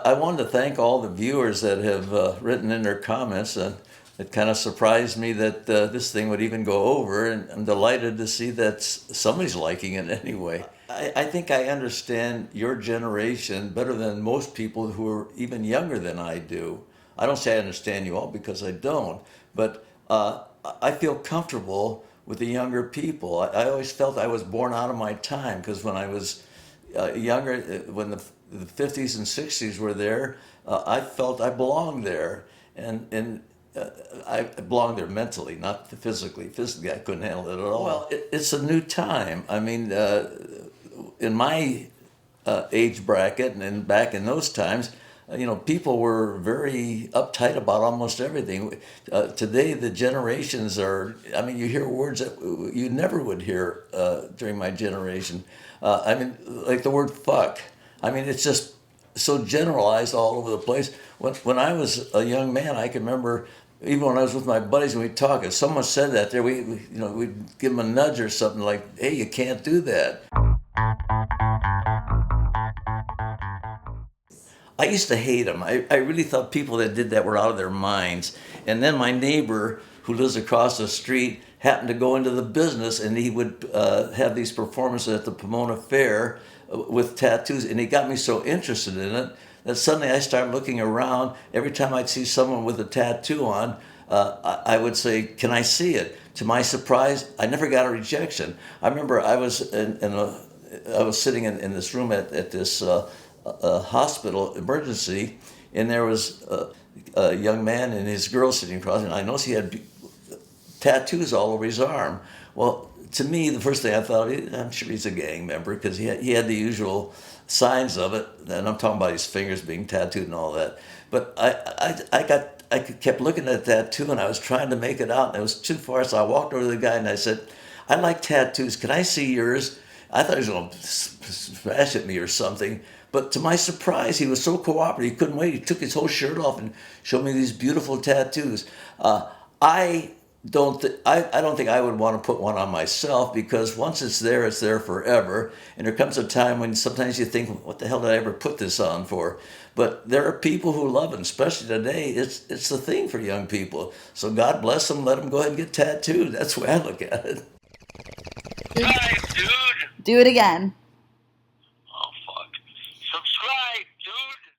I wanted to thank all the viewers that have written in their comments. It kind of surprised me that this thing would even go over, and I'm delighted to see that somebody's liking it anyway. I think I understand your generation better than most people who are even younger than I do. I don't say I understand you all because I don't, but I feel comfortable with the younger people. I always felt I was born out of my time because when I was younger, when the 50s and 60s were there, I felt I belonged there. And I belonged there mentally, not physically. Physically, I couldn't handle it at all. Well, it's a new time. I mean, in my age bracket and back in those times, people were very uptight about almost everything. Today, the generations are, I mean, you hear words that you never would hear during my generation. I mean, like the word fuck. I mean, it's just so generalized all over the place. When I was a young man, I can remember, even when I was with my buddies and we'd talk, if someone said that there, we'd give them a nudge or something like, hey, you can't do that. I used to hate them. I really thought people that did that were out of their minds. And then my neighbor, who lives across the street, happened to go into the business, and he would have these performances at the Pomona Fair with tattoos, and he got me so interested in it that suddenly I started looking around. Every time I'd see someone with a tattoo on, I would say, "Can I see it?" To my surprise, I never got a rejection. I remember I was I was sitting in this room at this hospital emergency, and there was a young man and his girl sitting across, and I noticed he had tattoos all over his arm. Well, to me, the first thing I thought, I'm sure he's a gang member because he had the usual signs of it, and I'm talking about his fingers being tattooed and all that. But I kept looking at that tattoo, and I was trying to make it out, and it was too far, so I walked over to the guy and I said, "I like tattoos. Can I see yours?" I thought he was going to smash at me or something. But to my surprise, he was so cooperative. He couldn't wait. He took his whole shirt off and showed me these beautiful tattoos. I I don't think I would want to put one on myself because once it's there forever. And there comes a time when sometimes you think, what the hell did I ever put this on for? But there are people who love it, especially today. It's the thing for young people. So God bless them. Let them go ahead and get tattooed. That's the way I look at it. Hi, dude. Do it again.